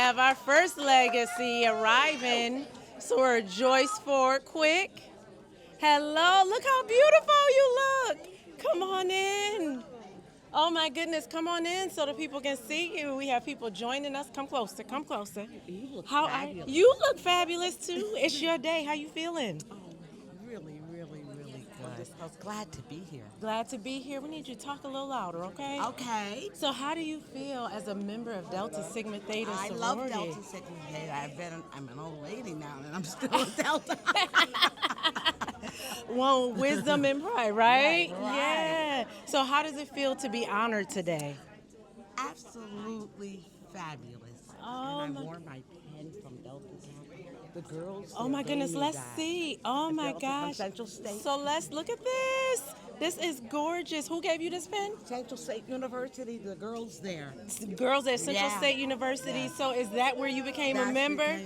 have our first legacy arriving. Soror Joyce Ford Quick. Hello, look how beautiful you look. Come on in. Oh my goodness, come on in so the people can see you. We have people joining us. Come closer, come closer. You look How fabulous. you look fabulous too. It's your day. How you feeling? Oh, really, really, really good. I was glad to be here. Glad to be here. We need you to talk a little louder, okay? Okay. So how do you feel as a member of Delta Sigma Theta I sorority? love Delta Sigma Theta. I'm an old lady now, and I'm still a Delta. Well, wisdom and pride, right? Right. Yeah. So how does it feel to be honored today? Absolutely fabulous. Oh, and my- I wore my pen from Delta Kappa. The girls. Oh they my gave goodness, me let's that. see. Oh The my Delta from gosh. Central State. So let's look at this. This is gorgeous. Who gave you this pen? Central State University. The girls there. Girls at Central Yeah. State University. Yeah. So is that where you became a That's member?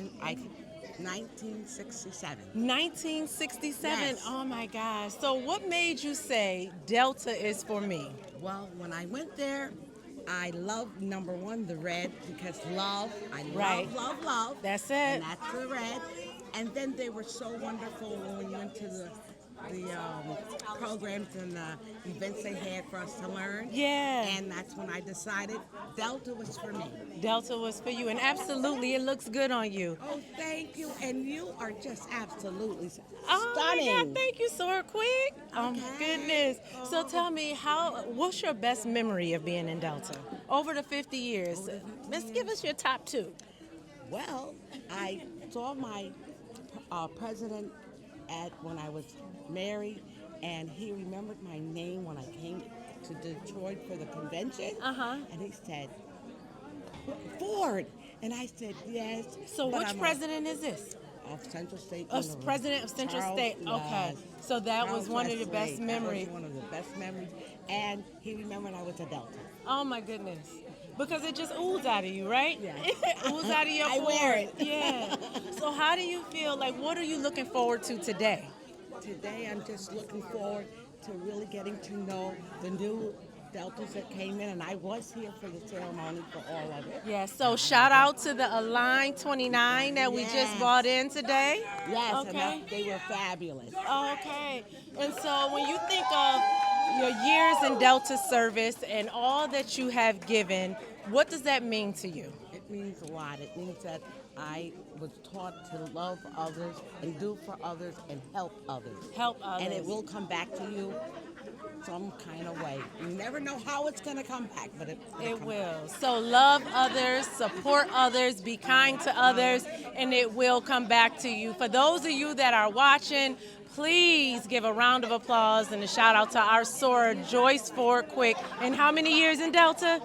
1967. 1967. Yes. Oh my gosh. So what made you say Delta is for me? Well, when I went there, I loved number one the red because love. I Right. love. That's it. And that's the red. And then they were so wonderful when we went to the programs and the events they had for us to learn. Yeah. And that's when I decided Delta was for me. Delta was for you, and absolutely, it looks good on you. Oh, thank you. And you are just absolutely Oh stunning. my God, thank you, Soror Quick. Oh my Okay. goodness. So tell me, what's your best memory of being in Delta? Over the 50 years. Let's give us your top two. Well, I saw my president when I was married, and he remembered my name when I came to Detroit for the convention. Uh-huh. And he said, Ford. And I said, yes. So but which I'm president is this? Of Central State Of University. president of Central Charles, State. Okay. yes. So that Charles was one of your Wesley. best memories. That was one of the best memories. And he remembered I was a Delta. Oh my goodness. Because it just oozes out of you, right? Yeah. Oozes out of your I wear pores. it. Yeah. So how do you feel? Like, what are you looking forward to today? Today, I'm just looking forward to really getting to know the new Deltas that came in, and I was here for the ceremony for all of it. Yeah, so shout out to the Align 29 that we just Yes. brought in today. Yes, Okay. and they were fabulous. Okay. And so when you think of your years in Delta service and all that you have given, what does that mean to you? It means a lot. It means that I was taught to love others and do for others and help others. Help others. And it will come back to you some kind of way. You never know how it's going to come back, but it will. So love others, support others, be kind to others, and it will come back to you. For those of you that are watching, please give a round of applause and a shout out to our soror, Joyce Ford Quick. And how many years in Delta?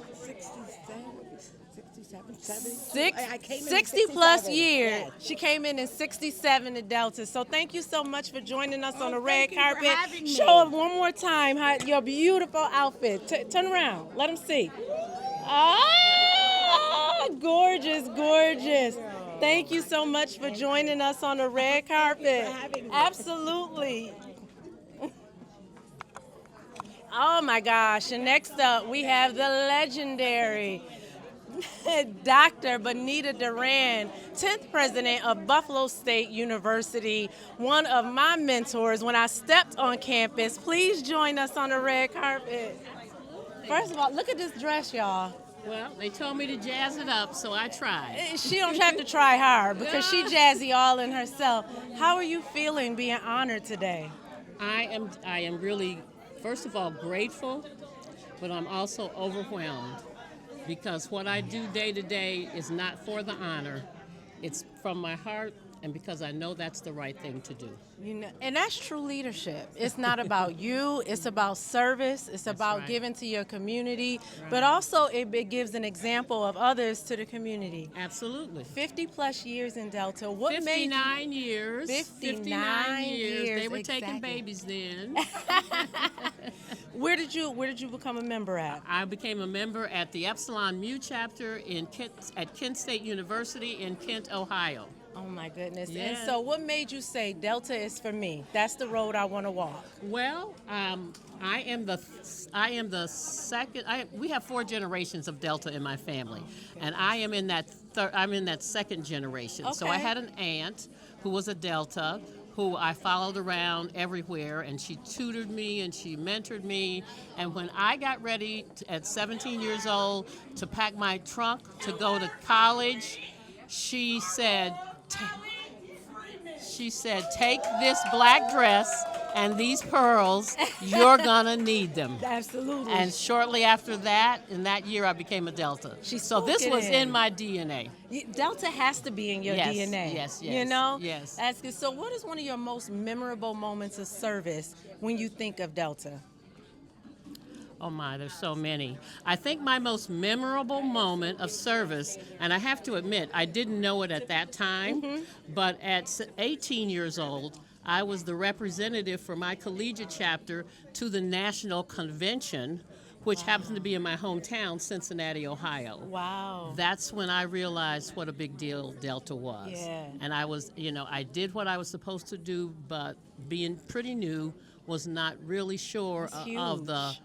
60 plus years. Yes. She came in 67 at Delta. So thank you so much for joining us on the red thank you for carpet. having me. Show up one more time your beautiful outfit. Turn around. Let them see. Ah, gorgeous, gorgeous. Thank you so much for joining us on the red carpet. for having me. Absolutely. Oh my gosh. And next up, we have the legendary Dr. Bonita Duran, 10th president of Buffalo State University, one of my mentors when I stepped on campus. Please join us on the red carpet. First of all, look at this dress, y'all. Well, they told me to jazz it up, so I tried. She don't have to try hard because she jazzy all in herself. How are you feeling being honored today? I am really, first of all, grateful, but I'm also overwhelmed because what I do day to day is not for the honor. It's from my heart and because I know that's the right thing to do. You know, and that's true leadership. It's not about you. It's about service. It's about right. giving to your community, but also it gives an example of others to the community. Absolutely. 50 plus years in Delta. What 59 years. 59 years, They were taking exactly. babies then. Where did you become a member at? I became a member at the Epsilon Mu chapter at Kent State University in Kent, Ohio. Oh my goodness. And Yes. so what made you say Delta is for me? That's the road I want to walk. Well, I am the second. We have 4 generations of Delta in my family, and I am in that I'm in that second generation. So I Okay. had an aunt who was a Delta, who I followed around everywhere, and she tutored me and she mentored me. And when I got ready at 17 years old to pack my trunk to go to college, she said. She said, take this black dress and these pearls, you're gonna need them. Absolutely. And shortly after that, in that year, I became a Delta. She So spoke this it was in. in my DNA. Delta has to be in your Yes, DNA. yes, You yes, know? yes. That's good. So what is one of your most memorable moments of service when you think of Delta? Oh my, there's so many. I think my most memorable moment of service, and I have to admit, I didn't know it at that time, but at 18 years old, I was the representative for my collegiate chapter to the national convention, which happened to be in my hometown, Cincinnati, Ohio. Wow. That's when I realized what a big deal Delta was. Yeah. And I was, I did what I was supposed to do, but being pretty new, was not really sure That's of the huge.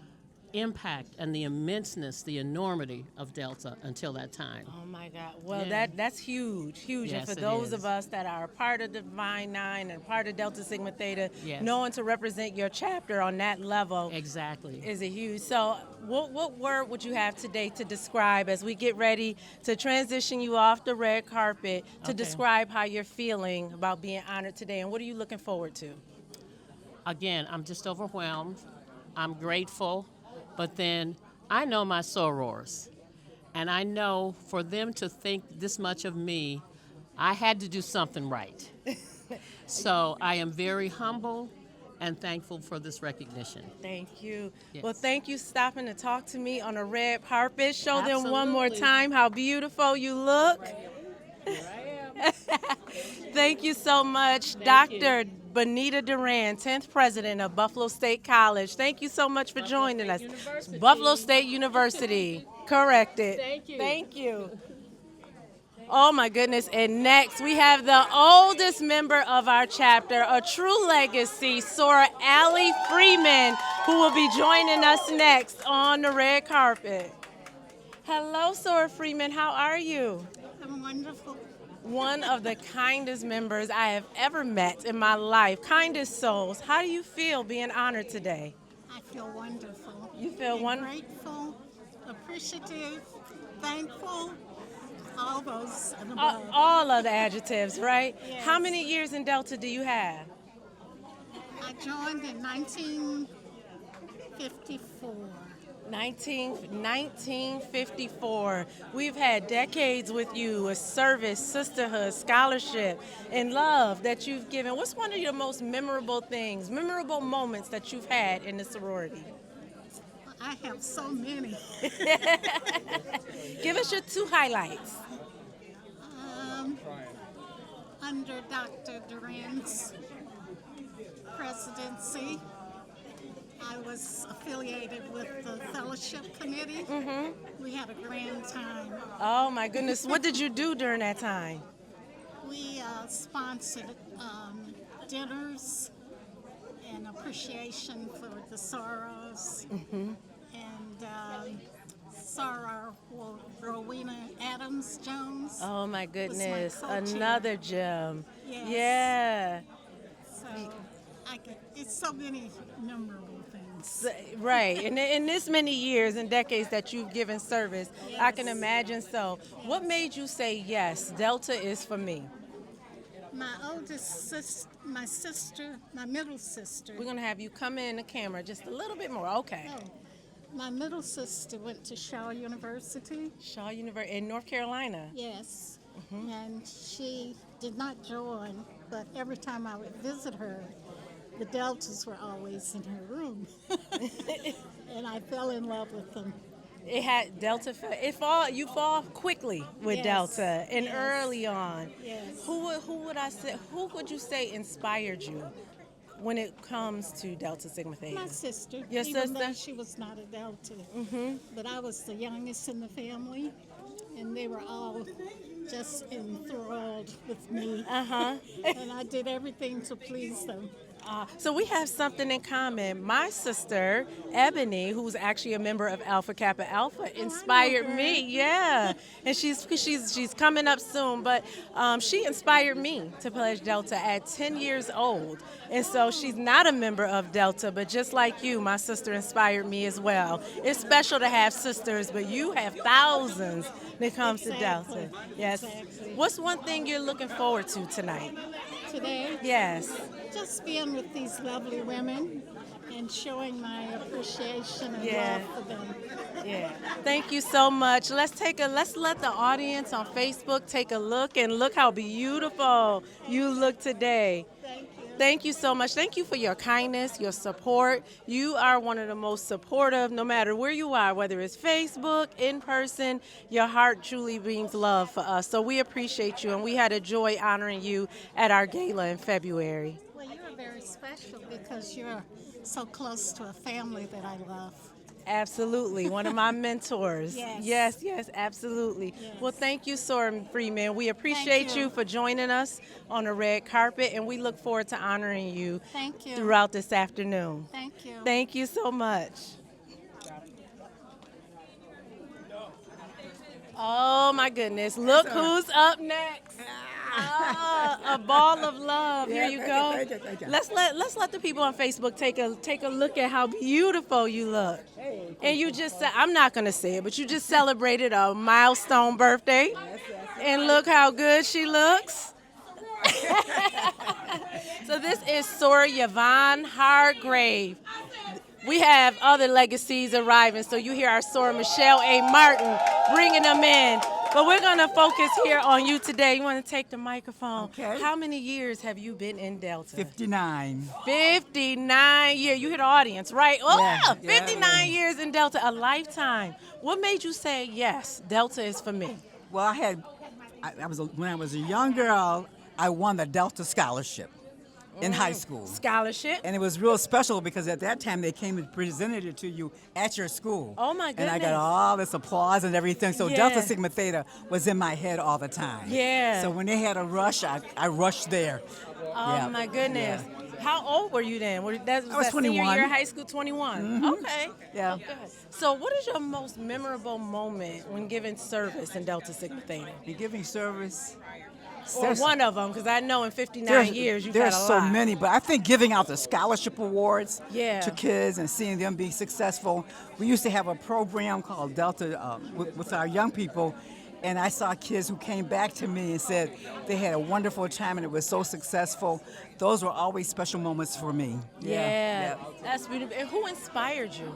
impact and the immenseness, the enormity of Delta until that time. Oh my God. Well, Yeah. that's huge, huge. Yes, and for it those is. of us that are a part of Divine Nine and part of Delta Sigma Theta, Yes. knowing to represent your chapter on that level Exactly. is a huge. So, what word would you have today to describe as we get ready to transition you off the red carpet to Okay. describe how you're feeling about being honored today, and what are you looking forward to? Again, I'm just overwhelmed. I'm grateful, but then I know my sorors, and I know for them to think this much of me, I had to do something right. So I am very humble and thankful for this recognition. Thank you. Yes. Well, thank you stopping to talk to me on a red carpet. Show them one more Absolutely. time how beautiful you look. Thank you so much, Thank Dr. Bonita Duran, 10th President of Buffalo State College. Thank you so much for joining us. State University. Buffalo State University. Corrected. Thank you. Thank you. Oh my goodness. And next we have the oldest member of our chapter, a true legacy, Sora Allie Freeman, who will be joining us next on the red carpet. Hello, Sora Freeman. How are you? I'm wonderful. One of the kindest members I have ever met in my life. Kindest souls. How do you feel being honored today? I feel wonderful. You feel And wonderful? grateful, appreciative, thankful, all those and above. All of the adjectives, right? Yes. How many years in Delta do you have? I joined in 1954. 1954. We've had decades with you, a service, sisterhood, scholarship, and love that you've given. What's one of your most memorable things, memorable moments that you've had in the sorority? I have so many. Give us your 2 highlights. Under Dr. Duran's presidency, I was affiliated with the fellowship committee. We had a grand time. Oh my goodness, what did you do during that time? We sponsored dinners in appreciation for the sorors. And soror Rowena Adams Jones. Oh my goodness, co-chair. another gem. Yes. Yeah. So it's so many memorable things. Right, and in this many years and decades that you've given service, I can imagine so. What made you say, yes, Delta is for me? My oldest sister, my middle sister. We're going to have you come in the camera just a little bit more. Okay. Oh, my middle sister went to Shaw University. Shaw University in North Carolina. Yes. And she did not join, but every time I would visit her, the Deltas were always in her room. And I fell in love with them. It had Delta. You fall quickly with Yes. Delta and Yes. early on. Yes. Who would you say inspired you when it comes to Delta Sigma Theta? My sister. Your even though sister? she was not a Delta. But I was the youngest in the family, and they were all just enthralled with me. Uh-huh. And I did everything to please them. So we have something in common. My sister, Ebony, who's actually a member of Alpha Kappa Alpha, inspired her. me. Yeah, and she's coming up soon, but she inspired me to pledge Delta at 10 years old. And so she's not a member of Delta, but just like you, my sister inspired me as well. It's special to have sisters, but you have thousands when it comes to Delta. Yes. Exactly. What's one thing you're looking forward to tonight? Today, Yes. just being with these lovely women and showing my appreciation and Yeah. love for them. Yeah. Thank you so much. Let's let the audience on Facebook take a look and look how beautiful you look today. Thank you. Thank you so much. Thank you for your kindness, your support. You are one of the most supportive, no matter where you are, whether it's Facebook, in person, your heart truly beams love for us. So we appreciate you, and we had a joy honoring you at our gala in February. Well, you're very special because you're so close to a family that I love. Absolutely. One of my mentors. Yes. Yes, absolutely. Yes. Well, thank you, Soren Freeman. We appreciate Thank you. you for joining us on the red carpet, and we look forward to honoring you Thank you. throughout this afternoon. Thank you. Thank you so much. Oh, my goodness. Look who's up next. A ball of love. Here you go. Thank you. Let's let the people on Facebook take a look at how beautiful you look. And you just said, I'm not gonna say it, but you just celebrated a milestone birthday. And look how good she looks. So this is Sora Yvonne Hargrave. We have other legacies arriving, so you hear our Sora Michelle A. Martin bringing them in. But we're going to focus here on you today. You want to take the microphone. Okay. How many years have you been in Delta? 59. 59 years. You hear the audience, right? Oh, Yeah, 59 years in Delta, a lifetime. What made you say, yes, Delta is for me? Well, when I was a young girl, I won the Delta Scholarship in high school. Scholarship? And it was real special because at that time they came and presented it to you at your school. Oh, my And I goodness. got all this applause and everything. So Yeah. Delta Sigma Theta was in my head all the time. Yeah. So when they had a rush, I rushed there. Oh, Yeah. my goodness. How old were you then? That I was that 21. Senior year of high school, 21. Okay. Yeah. Good. So what is your most memorable moment when giving service in Delta Sigma Theta? In giving service. Or there's- one of them, because I know in 59 years you've had there's a so lot. many, but I think giving out the scholarship awards Yeah. to kids and seeing them be successful. We used to have a program called Delta with our young people, and I saw kids who came back to me and said they had a wonderful time and it was so successful. Those were always special moments for me. Yeah. That's beautiful. And who inspired you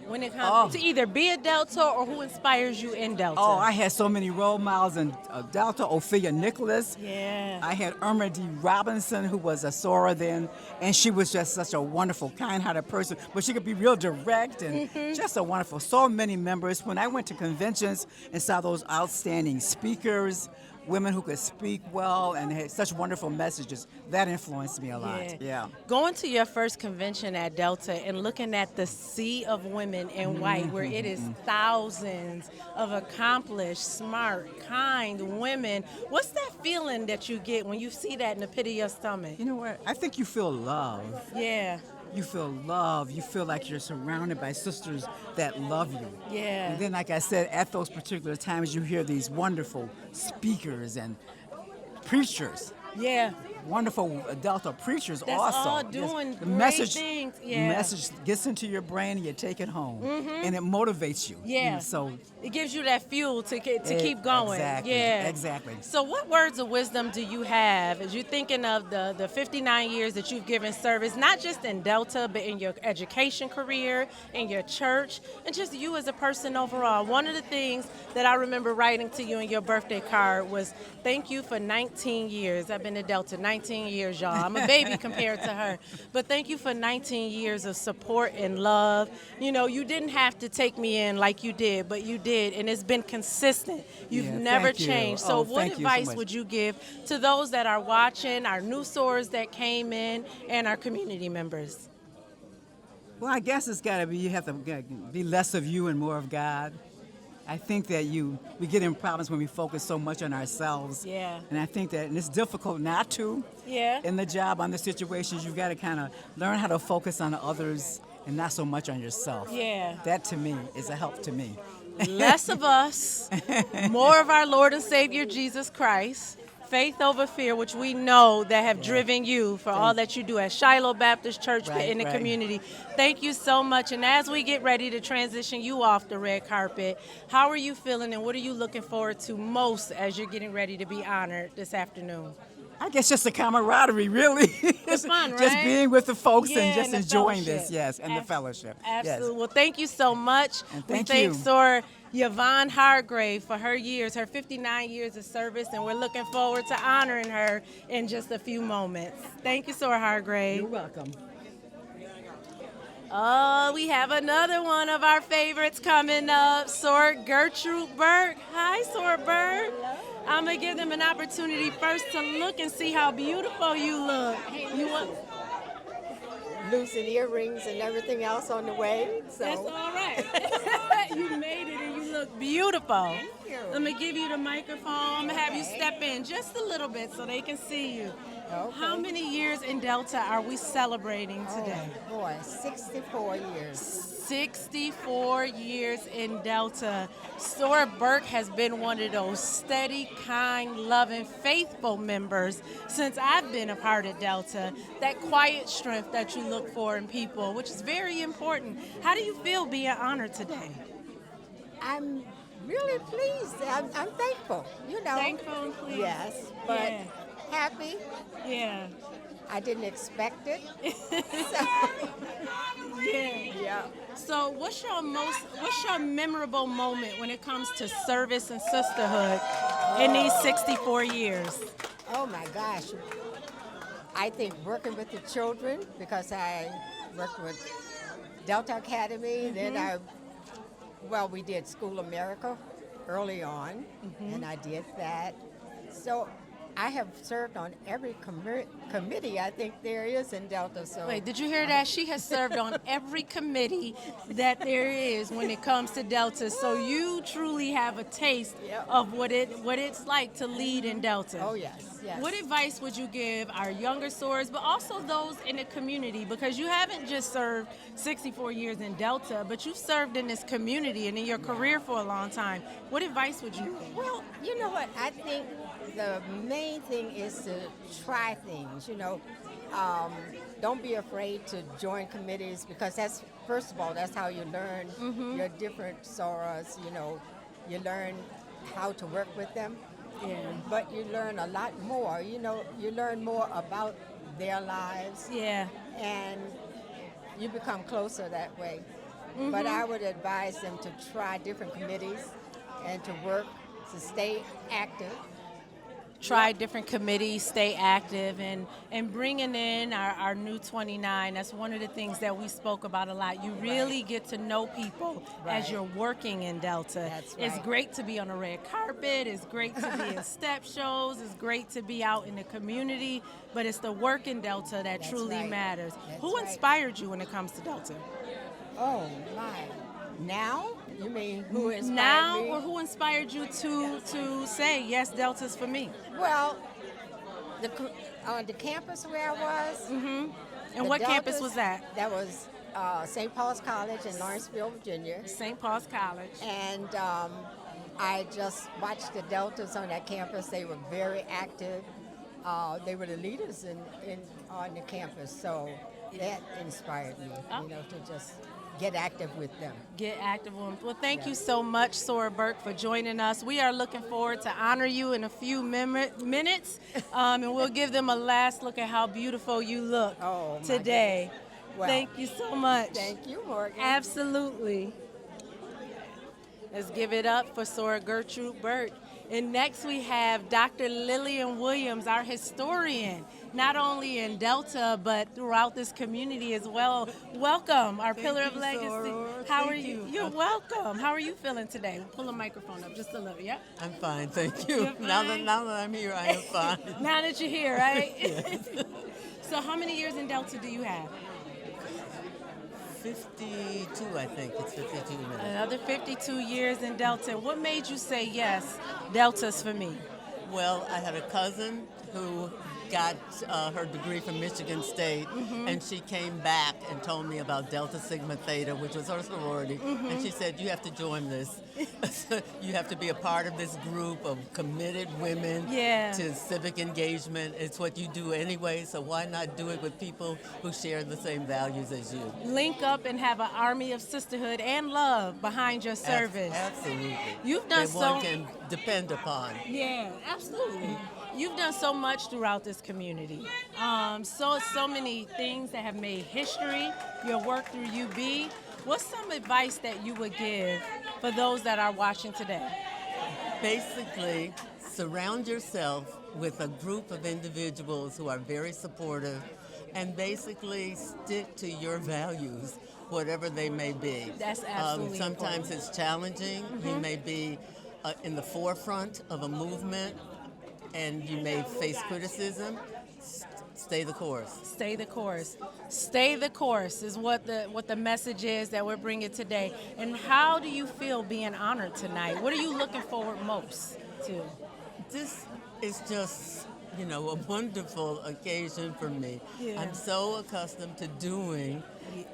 when it comes Oh. to either be a Delta or who inspires you in Delta? Oh, I had so many role models in Delta. Ophelia Nicholas. Yeah. I had Irma D. Robinson, who was a Sora then, and she was just such a wonderful, kind-hearted person. But she could be real direct and just a wonderful. So many members. When I went to conventions and saw those outstanding speakers, women who could speak well and had such wonderful messages, that influenced me a lot. Yeah. Going to your first convention at Delta and looking at the sea of women in white, where it is thousands of accomplished, smart, kind women. What's that feeling that you get when you see that in the pit of your stomach? You know what? I think you feel love. Yeah. You feel love. You feel like you're surrounded by sisters that love you. Yeah. And then, like I said, at those particular times, you hear these wonderful speakers and preachers. Yeah. Wonderful Delta preachers That's also. all Yes. doing The great message, things. The Yeah. message gets into your brain and you take it home. And it motivates you. Yeah. So It gives you that fuel to keep going. Exactly. Yeah. Exactly. So what words of wisdom do you have as you're thinking of the 59 years that you've given service, not just in Delta, but in your education career, in your church, and just you as a person overall? One of the things that I remember writing to you in your birthday card was, thank you for 19 years. I've been to Delta 19 years, y'all. I'm a baby compared to her. But thank you for 19 years of support and love. You know, you didn't have to take me in like you did, but you did, and it's been consistent. You've Yeah, never thank you. changed. So Oh, what thank you so advice much. would you give to those that are watching, our new Soras that came in, and our community members? Well, I guess it's got to be, you have to be less of you and more of God. I think that we get in problems when we focus so much on ourselves. Yeah. And I think that and it's difficult not to. Yeah. In the job, on the situations, you've got to kind of learn how to focus on others and not so much on yourself. Yeah. That to me is a help to me. Less of us, more of our Lord and Savior Jesus Christ. Faith over fear, which we know that have driven you for all that you do at Shiloh Baptist Church in the community. Thank you so much. And as we get ready to transition you off the red carpet, how are you feeling and what are you looking forward to most as you're getting ready to be honored this afternoon? I guess just the camaraderie, really. It's fun, right? Just being with the folks and just the enjoying fellowship. this, yes, and the fellowship. Absolutely. Yes. Well, thank you so much. And we thank thank you. Sor Yvonne Hargrave for her 59 years of service, and we're looking forward to honoring her in just a few moments. Thank you, Sor Hargrave. You're welcome. Oh, we have another one of our favorites coming up, Sor Gertrude Burke. Hi, Sor Burke. I'm going to give them an opportunity first to look and see how beautiful you look. You want... Losing earrings and everything else on the way. So. That's all right. You made it and you look beautiful. Thank you. Let me give you the microphone. I'm going to have you step in just a little bit so they can see you. Okay. How many years in Delta are we celebrating today? Oh, boy, 64 years. 64 years in Delta. Sor Burke has been one of those steady, kind, loving, faithful members since I've been a part of Delta. That quiet strength that you look for in people, which is very important. How do you feel being honored today? I'm really pleased. I'm thankful, you know. Thankful and pleased. Yes, but Yeah. happy. Yeah. I didn't expect it. Yeah. So what's your memorable moment when it comes to service and sisterhood in these 64 years? Oh my gosh. I think working with the children, because I worked with Delta Academy, then we did School America early on, and I did that. So I have served on every committee I think there is in Delta. So Wait, did you hear that? She has served on every committee that there is when it comes to Delta. So you truly have a taste of what it's like to lead in Delta. Oh yes, yes. What advice would you give our younger Soras, but also those in the community? Because you haven't just served 64 years in Delta, but you've served in this community and in your career for a long time. What advice would you give? Well, you know what? I think the main thing is to try things, you know. Don't be afraid to join committees, because that's, first of all, that's how you learn your different Soras, you know. You learn how to work with them. Yeah. But you learn a lot more, you know. You learn more about their lives. Yeah. And you become closer that way. But I would advise them to try different committees and to work, to stay active. Try different committees, stay active, and bringing in our new 29. That's one of the things that we spoke about a lot. You really get to know people as you're working in Delta. That's It's right. great to be on a red carpet. It's great to be in step shows. It's great to be out in the community. But it's the work in Delta that That's truly right. matters. That's Who right. inspired you when it comes to Delta? Oh my! Now? You mean who inspired Now, me? or who inspired you to say, yes, Delta's for me? Well, on the campus where I was. And the what campus Deltas, was that? That was St. Paul's College in Lawrenceville, Virginia. St. Paul's College. And I just watched the Deltas on that campus. They were very active. They were the leaders on the campus. So that inspired me, you know, to just get active with them. Get active with them. Well, thank you so much, Sora Burke, for joining us. We are looking forward to honor you in a few minutes, and we'll give them a last look at how beautiful you look today. Well, thank you so much. Thank you, Morgan. Absolutely. Let's give it up for Sora Gertrude Burke. And next we have Dr. Lillian Williams, our historian, not only in Delta, but throughout this community as well. Welcome, our Pillar of Legacy. How are you? You're welcome. How are you feeling today? Pull the microphone up just a little, yeah? I'm fine, thank you. You're Now fine? that I'm here, I am fine. Now that you're here, right? So how many years in Delta do you have? 52, I think. It's 52 minutes. Another 52 years in Delta. What made you say, yes, Delta's for me? Well, I had a cousin who got her degree from Michigan State, and she came back and told me about Delta Sigma Theta, which was her sorority, and she said, you have to join this. You have to be a part of this group of committed women to civic engagement. It's what you do anyway, so why not do it with people who share the same values as you? Link up and have an army of sisterhood and love behind your service. Absolutely. You've done that one can depend upon. Yeah, absolutely. You've done so much throughout this community. So many things that have made history, your work through UB. What's some advice that you would give for those that are watching today? Basically, surround yourself with a group of individuals who are very supportive, and basically stick to your values, whatever they may be. That's absolutely sometimes important. it's challenging. You may be in the forefront of a movement, and you may face criticism. Stay the course. Stay the course. Stay the course is what the message is that we're bringing today. And how do you feel being honored tonight? What are you looking forward most to? This is just, a wonderful occasion for me. Yeah. I'm so accustomed to doing,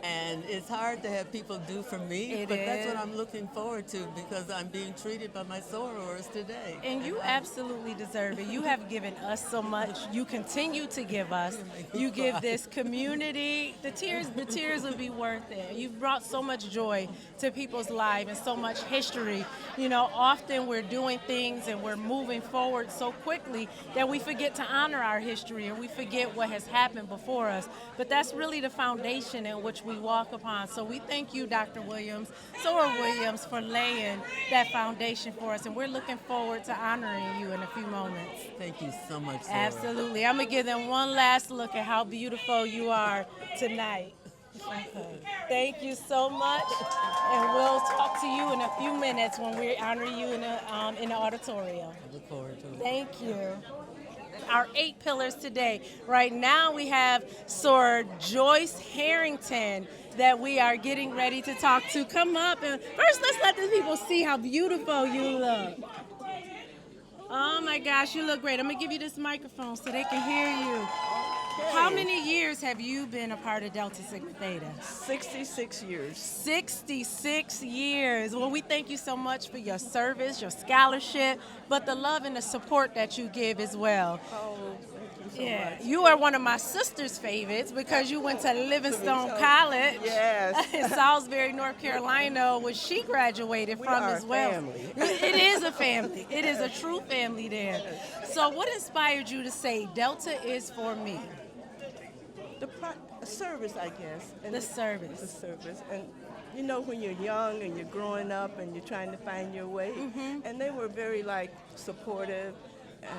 and it's hard to have people do for me, but that's what I'm looking forward to because I'm being treated by my sorors today. And you absolutely deserve it. You have given us so much. You continue to give us. You give this community. The tears will be worth it. You've brought so much joy to people's lives and so much history. Often we're doing things and we're moving forward so quickly that we forget to honor our history or we forget what has happened before us. But that's really the foundation in which we walk upon. So we thank you, Dr. Williams, Soror Williams, for laying that foundation for us. And we're looking forward to honoring you in a few moments. Thank you so much, Soror. Absolutely. I'm going to give them one last look at how beautiful you are tonight. Thank you so much. And we'll talk to you in a few minutes when we honor you in the auditorium. I look forward to it. Thank you. Our 8 pillars today. Right now we have Sir Joyce Harrington that we are getting ready to talk to. Come up and first let's let the people see how beautiful you look. Oh my gosh, you look great. I'm gonna give you this microphone so they can hear you. How many years have you been a part of Delta Sigma Theta? 66 years. 66 years. Well, we thank you so much for your service, your scholarship, but the love and the support that you give as well. Oh, thank you so much. You are one of my sister's favorites because you went to Livingstone College in Salisbury, North Carolina, which she graduated from as well. Family. It is a family. It is a true family there. So what inspired you to say Delta is for me? The service, I guess. And The service. The service. And when you're young and you're growing up and you're trying to find your way, and they were very supportive.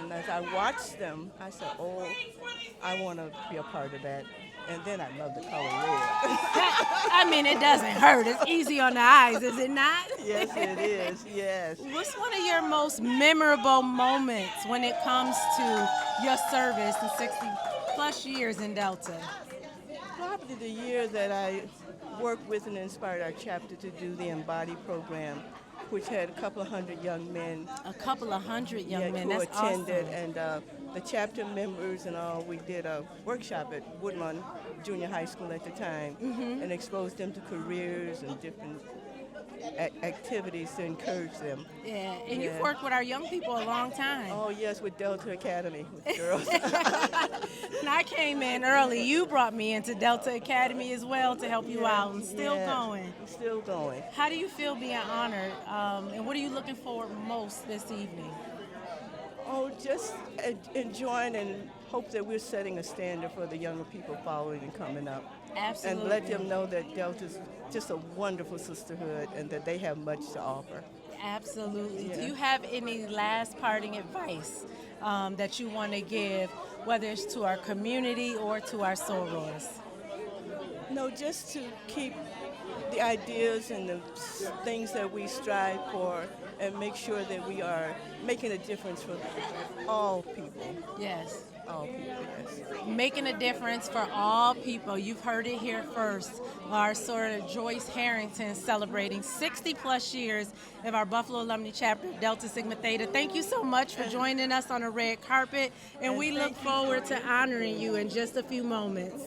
And as I watched them, I said, oh, I want to be a part of that. And then I love the color red. I mean, it doesn't hurt. It's easy on the eyes, is it not? Yes, it is. Yes. What's one of your most memorable moments when it comes to your service in 60-plus years in Delta? Probably the year that I worked with and inspired our chapter to do the Embody program, which had a couple of hundred young men. A couple of hundred young men. Who That's attended, awesome. and the chapter members and all, we did a workshop at Woodlawn Junior High School at the time, and exposed them to careers and different activities to encourage them. Yeah, and you've worked with our young people a long time. Oh yes, with Delta Academy, with girls. And I came in early. You brought me into Delta Academy as well to help you out, and still going. Still going. How do you feel being honored, and what are you looking forward most this evening? Oh, just enjoying and hope that we're setting a standard for the younger people following and coming up. Absolutely. And let them know that Delta's just a wonderful sisterhood and that they have much to offer. Absolutely. Yeah. Do you have any last parting advice that you want to give, whether it's to our community or to our sorors? No, just to keep the ideas and the things that we strive for and make sure that we are making a difference for all people. Yes. All people, yes. Making a difference for all people. You've heard it here first. Our soror Joyce Harrington celebrating 60 plus years of our Buffalo Alumni chapter of Delta Sigma Theta. Thank you so much for joining us on the red carpet, and we look forward to honoring you in just a few moments.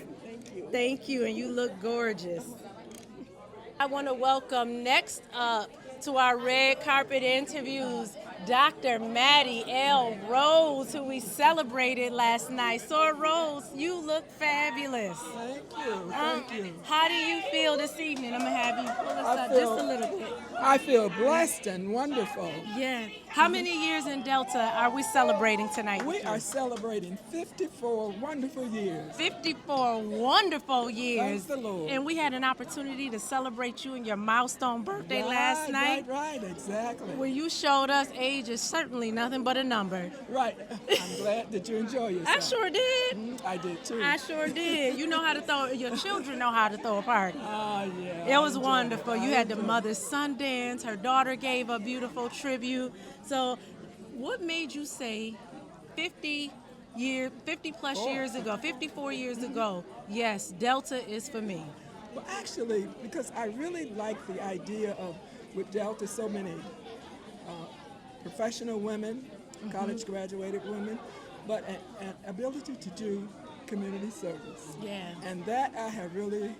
Thank you, and you look gorgeous. I want to welcome next up to our red carpet interviews, Dr. Maddie L. Rose, who we celebrated last night. So, Rose, you look fabulous. Thank you. How do you feel this evening? I'm going to have you pull us up just a little bit. I feel blessed and wonderful. Yeah. How many years in Delta are we celebrating tonight? We are celebrating 54 wonderful years. 54 wonderful years. Thank the Lord. And we had an opportunity to celebrate you and your milestone birthday last night. Right, exactly. When you showed us age is certainly nothing but a number. Right. I'm glad that you enjoy yourself. I sure did. I did too. I sure did. You know how to throw, your children know how to throw a party. Oh, yeah. It was wonderful. You had the mother's son dance. Her daughter gave a beautiful tribute. So what made you say 50 plus years ago, 54 years ago, yes, Delta is for me? Well, actually, because I really like the idea of, with Delta, so many professional women, college graduated women, but an ability to do community service. Yeah. And that I have really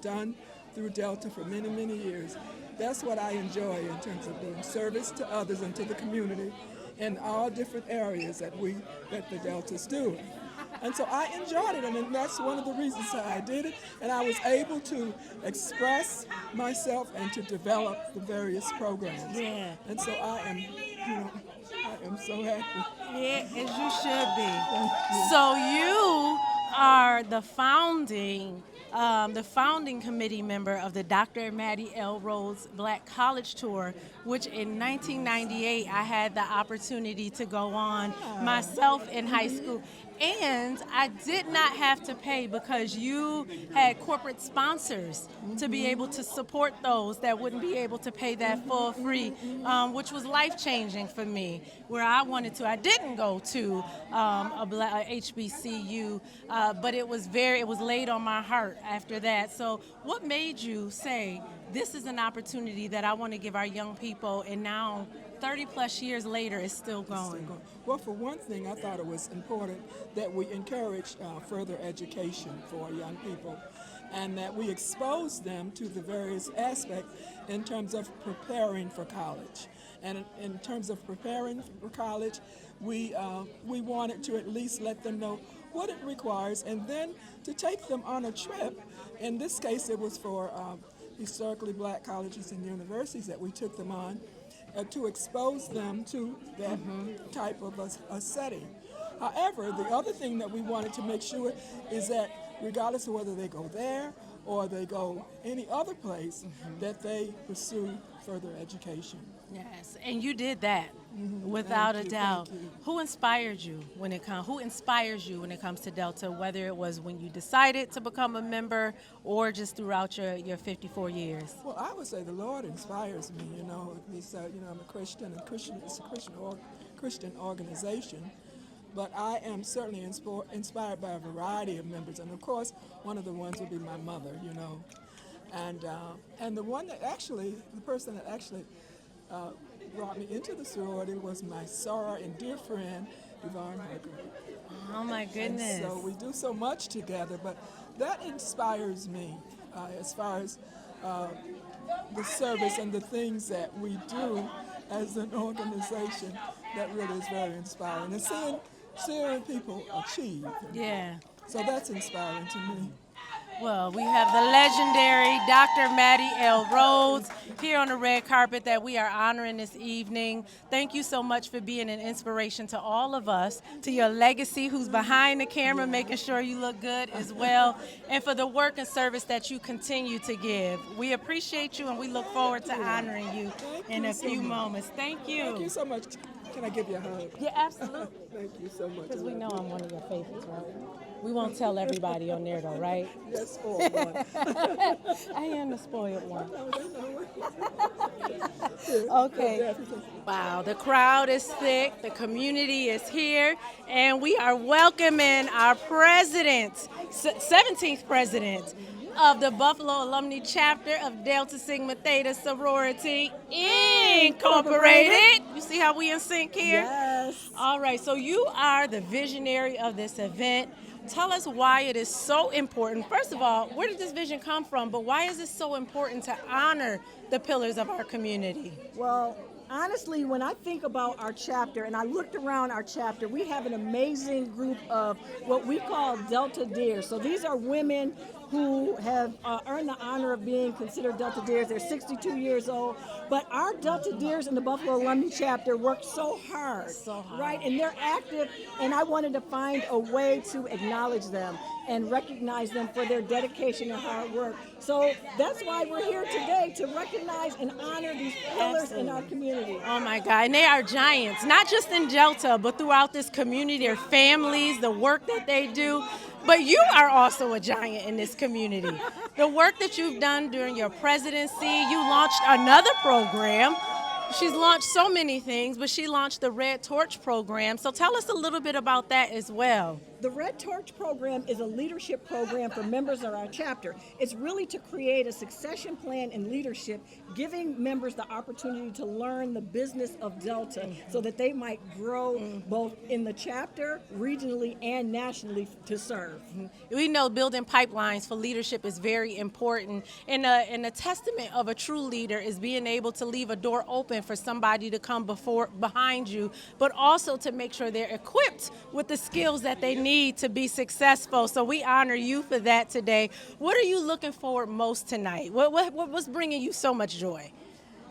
done through Delta for many, many years. That's what I enjoy in terms of doing service to others and to the community in all different areas that the Delta's doing. And so I enjoyed it, and that's one of the reasons that I did it. And I was able to express myself and to develop the various programs. Yeah. And so I am so happy. Yeah, as you should be. So you are the founding committee member of the Dr. Maddie L. Rose Black College Tour, which in 1998 I had the opportunity to go on myself in high school. And I did not have to pay because you had corporate sponsors to be able to support those that wouldn't be able to pay that full free, which was life-changing for me, where I wanted to. I didn't go to a HBCU, but it was laid on my heart after that. So what made you say, this is an opportunity that I want to give our young people, and now 30 plus years later, it's still going? Well, for one thing, I thought it was important that we encourage further education for young people, and that we expose them to the various aspects in terms of preparing for college. And in terms of preparing for college, we wanted to at least let them know what it requires, and then to take them on a trip. In this case, it was for historically black colleges and universities that we took them on, to expose them to that type of a setting. However, the other thing that we wanted to make sure is that regardless of whether they go there or they go any other place, that they pursue further education. Yes, and you did that without a doubt. Who inspired you when it comes? Who inspires you when it comes to Delta? Whether it was when you decided to become a member, or just throughout your 54 years. Well, I would say the Lord inspires me. I'm a Christian, and it's a Christian organization. But I am certainly inspired by a variety of members, and of course, one of the ones would be my mother. And the person that actually brought me into the sorority was my soror and dear friend, Yvonne Harker. Oh my goodness! And so we do so much together, but that inspires me as far as the service and the things that we do as an organization. That really is very inspiring, and seeing people achieve. Yeah. So that's inspiring to me. Well, we have the legendary Dr. Maddie L. Rose here on the red carpet that we are honoring this evening. Thank you so much for being an inspiration to all of us, to your legacy, who's behind the camera making sure you look good as well, and for the work and service that you continue to give. We appreciate you, and we look forward to honoring you in a few moments. Thank you. Thank you so much. Can I give you a hug? Yeah, absolutely. Thank you so much. Because we know I'm one of your favorites, right? We won't tell everybody on there, though, right? Yes, spoiled one. I am the spoiled one. Okay. Wow, the crowd is thick, the community is here, and we are welcoming our president, 17th president of the Buffalo Alumni Chapter of Delta Sigma Theta Sorority Incorporated. You see how we in sync here? Yes. All right, so you are the visionary of this event. Tell us why it is so important. First of all, where did this vision come from? But why is it so important to honor the pillars of our community? Well, honestly, when I think about our chapter and I looked around our chapter, we have an amazing group of what we call Delta Dears. So these are women who have earned the honor of being considered Delta Dears. They're 62 years old. But our Delta Dears in the Buffalo Alumni Chapter work so hard, right? And they're active, and I wanted to find a way to acknowledge them and recognize them for their dedication and hard work. So that's why we're here today, to recognize and honor these pillars in our community. Oh my God, and they are giants, not just in Delta, but throughout this community, their families, the work that they do. But you are also a giant in this community. The work that you've done during your presidency, you launched another program. She's launched so many things, but she launched the Red Torch program. So tell us a little bit about that as well. The Red Torch program is a leadership program for members of our chapter. It's really to create a succession plan in leadership, giving members the opportunity to learn the business of Delta so that they might grow both in the chapter, regionally, and nationally to serve. We know building pipelines for leadership is very important, and a testament of a true leader is being able to leave a door open for somebody to come behind you, but also to make sure they're equipped with the skills that they need to be successful. So we honor you for that today. What are you looking forward most tonight? What's bringing you so much joy?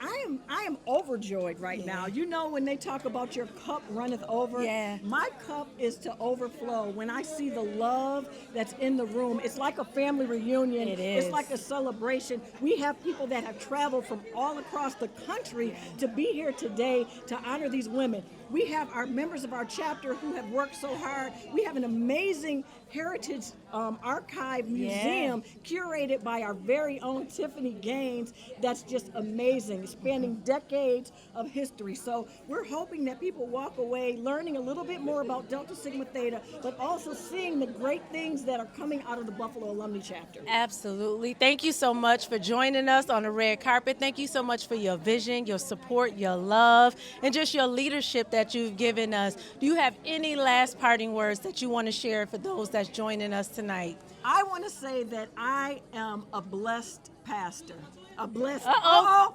I am overjoyed right now. You know, when they talk about your cup runneth over, my cup is to overflow. When I see the love that's in the room, it's like a family reunion. It is. It's like a celebration. We have people that have traveled from all across the country to be here today to honor these women. We have our members of our chapter who have worked so hard. We have an amazing heritage archive museum curated by our very own Tiffany Gaines. That's just amazing, spanning decades of history. So we're hoping that people walk away learning a little bit more about Delta Sigma Theta, but also seeing the great things that are coming out of the Buffalo Alumni Chapter. Absolutely. Thank you so much for joining us on the red carpet. Thank you so much for your vision, your support, your love, and just your leadership that you've given us. Do you have any last parting words that you want to share for those that's joining us tonight? I want to say that I am a blessed pastor. A blessed.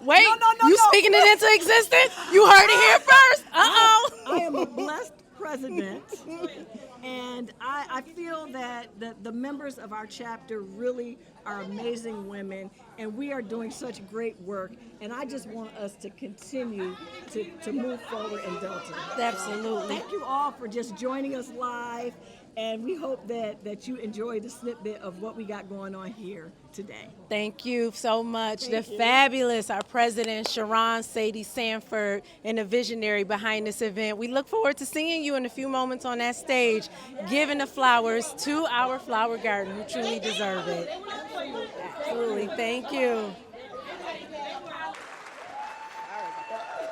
Wait, No. You speaking it into existence? You heard it here first. I am a blessed president, and I feel that the members of our chapter really are amazing women, and we are doing such great work, and I just want us to continue to move forward in Delta. Absolutely. Thank you all for just joining us live, and we hope that you enjoy the snippet of what we got going on here today. Thank you so much. Fabulous, our president, Sharon Sadie Sanford, and the visionary behind this event. We look forward to seeing you in a few moments on that stage, giving the flowers to our flower garden who truly deserve it. Absolutely. Thank you.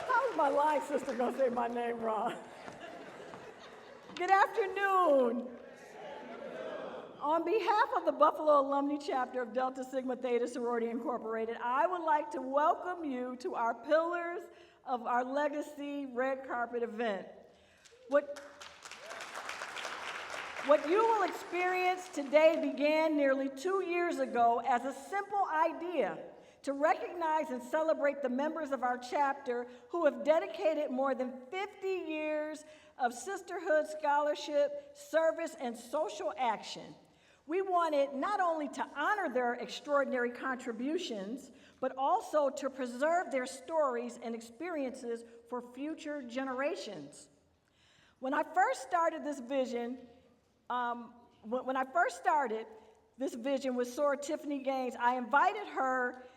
How's my line sister gonna say my name wrong? Good afternoon. On behalf of the Buffalo Alumni Chapter of Delta Sigma Theta Sorority Incorporated, I would like to welcome you to our Pillars of Our Legacy Red Carpet event. What you will experience today began nearly 2 years ago as a simple idea to recognize and celebrate the members of our chapter who have dedicated more than 50 years of sisterhood, scholarship, service, and social action. We wanted not only to honor their extraordinary contributions, but also to preserve their stories and experiences for future generations. When I first started this vision, with Sora Tiffany Gaines, I invited her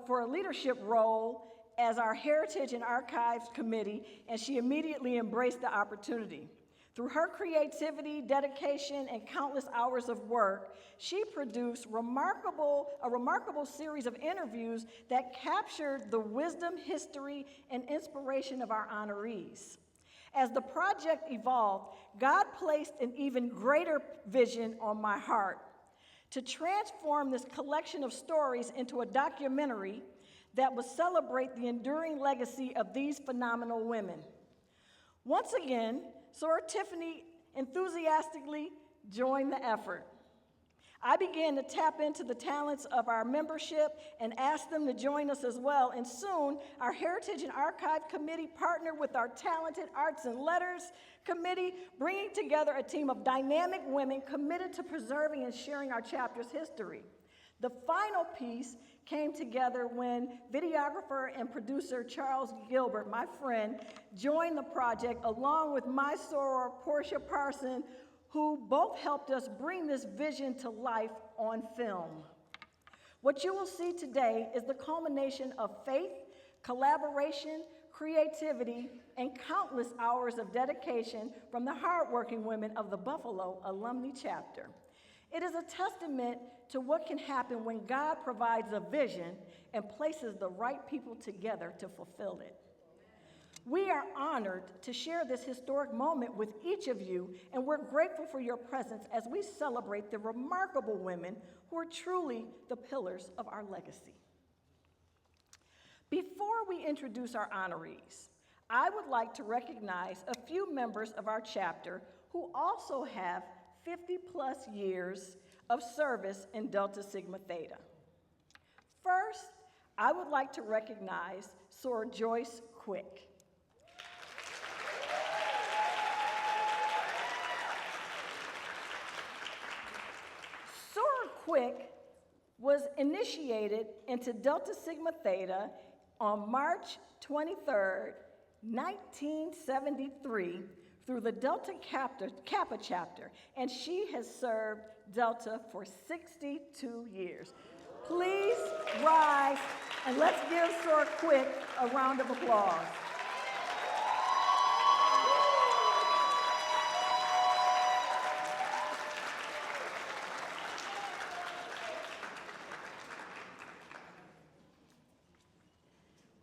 for a leadership role as our Heritage and Archives Committee, and she immediately embraced the opportunity. Through her creativity, dedication, and countless hours of work, she produced a remarkable series of interviews that captured the wisdom, history, and inspiration of our honorees. As the project evolved, God placed an even greater vision on my heart to transform this collection of stories into a documentary that would celebrate the enduring legacy of these phenomenal women. Once again, Soror Tiffany enthusiastically joined the effort. I began to tap into the talents of our membership and asked them to join us as well, and soon our Heritage and Archive Committee partnered with our talented Arts and Letters Committee, bringing together a team of dynamic women committed to preserving and sharing our chapter's history. The final piece came together when videographer and producer Charles Gilbert, my friend, joined the project along with my soror, Portia Parson, who both helped us bring this vision to life on film. What you will see today is the culmination of faith, collaboration, creativity, and countless hours of dedication from the hardworking women of the Buffalo Alumnae chapter. It is a testament to what can happen when God provides a vision and places the right people together to fulfill it. We are honored to share this historic moment with each of you, and we're grateful for your presence as we celebrate the remarkable women who are truly the pillars of our legacy. Before we introduce our honorees, I would like to recognize a few members of our chapter who also have 50-plus years of service in Delta Sigma Theta. First, I would like to recognize Soror Joyce Quick. Soror Quick was initiated into Delta Sigma Theta on March 23rd, 1973, through the Delta Kappa chapter, and she has served Delta for 62 years. Please rise and let's give Soror Quick a round of applause.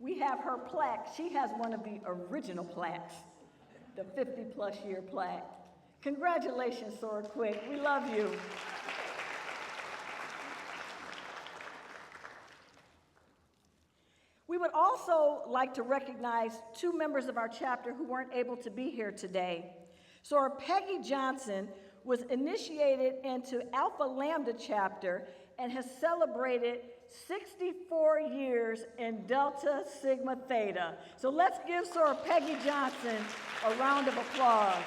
We have her plaque. She has one of the original plaques, the 50-plus year plaque. Congratulations, Soror Quick. We love you. We would also like to recognize two members of our chapter who weren't able to be here today. Soror Peggy Johnson was initiated into Alpha Lambda chapter and has celebrated 64 years in Delta Sigma Theta. So let's give Soror Peggy Johnson a round of applause.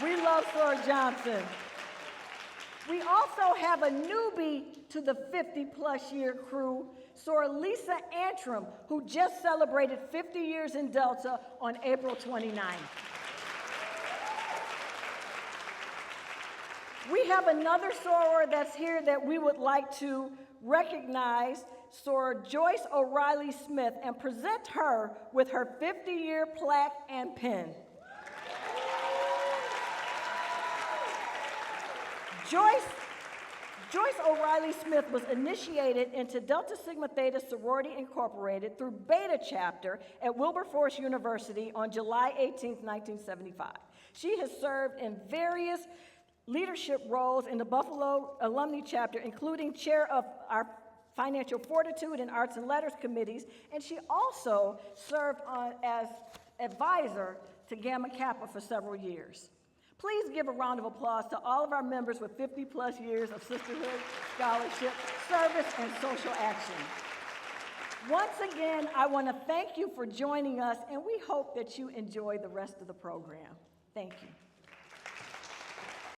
We love Soror Johnson. We also have a newbie to the 50-plus year crew, Soror Lisa Antrim, who just celebrated 50 years in Delta on April 29th. We have another soror that's here that we would like to recognize, Soror Joyce O'Reilly Smith, and present her with her 50-year plaque and pin. Joyce O'Reilly Smith was initiated into Delta Sigma Theta Sorority Incorporated through Beta Chapter at Wilberforce University on July 18, 1975. She has served in various leadership roles in the Buffalo Alumnae Chapter, including chair of our Financial Fortitude and Arts and Letters Committees, and she also served as advisor to Gamma Kappa for several years. Please give a round of applause to all of our members with 50-plus years of sisterhood, scholarship, service, and social action. Once again, I want to thank you for joining us, and we hope that you enjoy the rest of the program. Thank you.